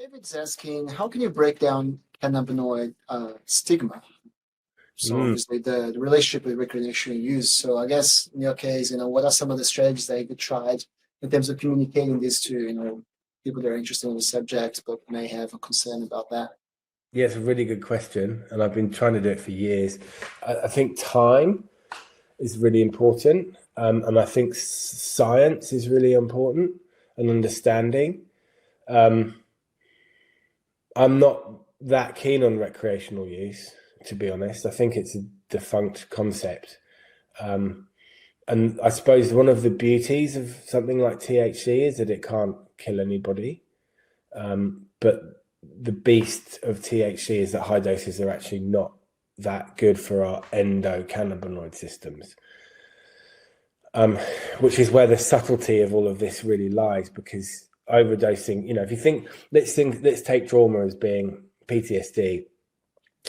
David's asking, how can you break down cannabinoid stigma? So Mm. obviously the relationship with recreational use. So I guess in your case, what are some of the strategies that you tried in terms of communicating this to, people that are interested in the subject but may have a concern about that? Yeah, it's a really good question, and I've been trying to do it for years. I think time is really important, and I think science is really important and understanding. Um, I'm not that keen on recreational use, to be honest. I think it's a defunct concept. And I suppose one of the beauties of something like THC is that it can't kill anybody. But the beast of THC is that high doses are actually not that good for our endocannabinoid systems, which is where the subtlety of all of this really lies. Because overdosing, if you let's take trauma as being PTSD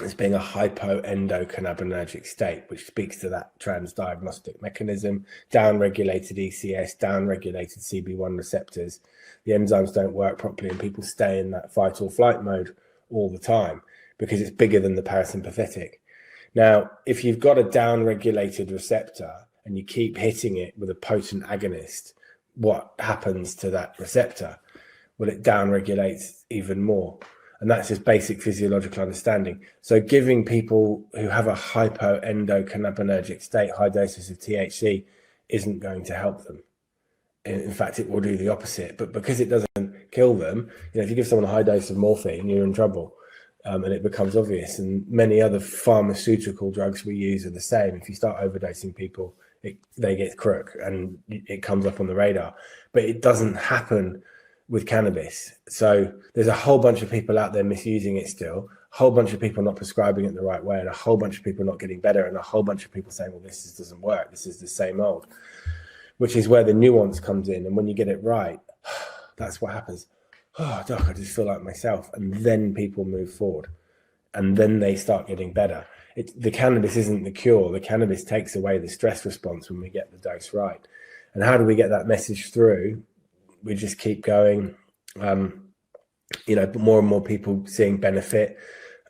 as being a hypoendocannabinonergic state, which speaks to that transdiagnostic mechanism, down-regulated ECS, down-regulated CB1 receptors. The enzymes don't work properly and people stay in that fight or flight mode all the time because it's bigger than the parasympathetic. Now, if you've got a down-regulated receptor and you keep hitting it with a potent agonist, what happens to that receptor? Well, it down-regulates even more. And that's just basic physiological understanding. So giving people who have a hypoendocannabinonergic state high doses of THC isn't going to help them. In fact, it will do the opposite. But because it doesn't kill them, if you give someone a high dose of morphine, you're in trouble. And it becomes obvious. And many other pharmaceutical drugs we use are the same. If you start overdosing people, they get crook and it comes up on the radar. But it doesn't happen with cannabis. So there's a whole bunch of people out there misusing it still, a whole bunch of people not prescribing it the right way, and a whole bunch of people not getting better, and a whole bunch of people saying, well, this doesn't work, this is the same old, which is where the nuance comes in. And when you get it right, that's what happens. Oh, doc, I just feel like myself. And then people move forward and then they start getting better. The cannabis isn't the cure. The cannabis takes away the stress response when we get the dose right. And how do we get that message through? We just keep going, but more and more people seeing benefit,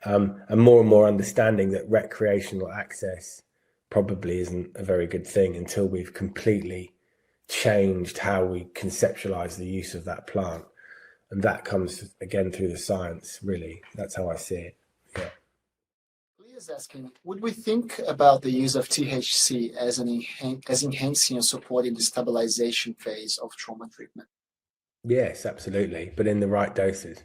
and more understanding that recreational access probably isn't a very good thing until we've completely changed how we conceptualize the use of that plant. And that comes again through the science, really. That's how I see it. Yeah. Leah's asking, would we think about the use of THC as enhancing or supporting the stabilization phase of trauma treatment? Yes, absolutely, but in the right doses.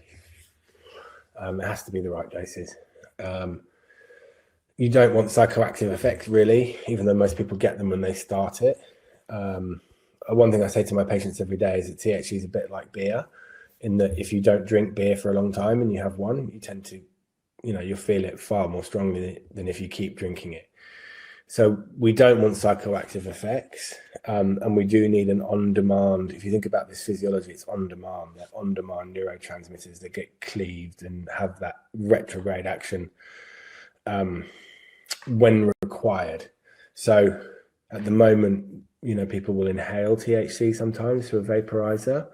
It has to be the right doses. You don't want psychoactive effects, really, even though most people get them when they start it. One thing I say to my patients every day is that THC is a bit like beer, in that if you don't drink beer for a long time and you have one, you tend to, you'll feel it far more strongly than if you keep drinking it. So we don't want psychoactive effects, and we do need an on-demand. If you think about this physiology, it's on-demand. They're on-demand neurotransmitters that get cleaved and have that retrograde action when required. So at the moment, people will inhale THC sometimes through a vaporizer,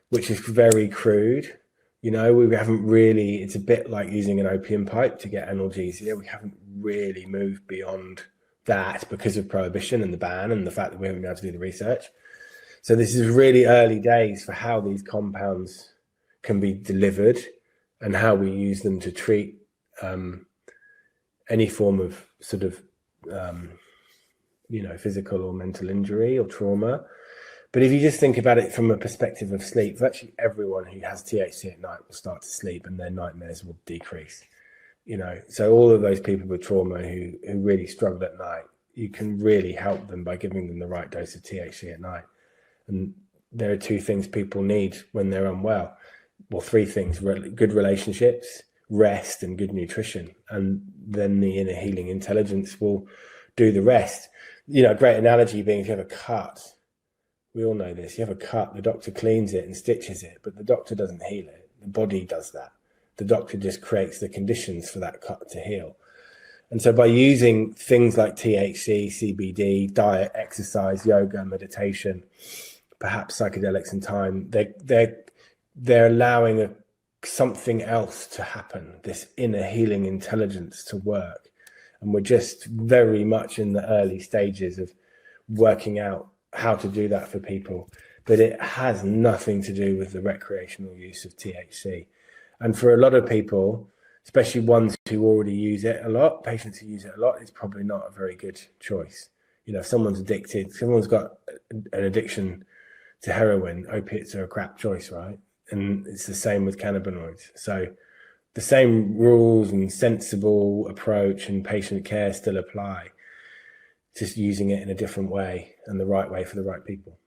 which is very crude. We haven't really, it's a bit like using an opium pipe to get analgesia. We haven't really moved beyond that because of prohibition and the ban and the fact that we haven't been able to do the research. So this is really early days for how these compounds can be delivered and how we use them to treat any form of sort of, physical or mental injury or trauma. But if you just think about it from a perspective of sleep, virtually everyone who has THC at night will start to sleep and their nightmares will decrease. So all of those people with trauma who really struggle at night, you can really help them by giving them the right dose of THC at night. And there are two things people need when they're unwell. Well, three things: good relationships, rest, and good nutrition. And then the inner healing intelligence will do the rest. A great analogy being, if you have a cut, we all know this, you have a cut, the doctor cleans it and stitches it, but the doctor doesn't heal it. The body does that. The doctor just creates the conditions for that cut to heal. And so by using things like THC, CBD, diet, exercise, yoga, meditation, perhaps psychedelics in time, they're allowing something else to happen, this inner healing intelligence to work. And we're just very much in the early stages of working out how to do that for people. But it has nothing to do with the recreational use of THC. And for a lot of people, especially ones who already use it a lot, patients who use it a lot, it's probably not a very good choice. You know, if someone's addicted, someone's got an addiction to heroin, opiates are a crap choice, right? And it's the same with cannabinoids. So the same rules and sensible approach and patient care still apply, just using it in a different way and the right way for the right people.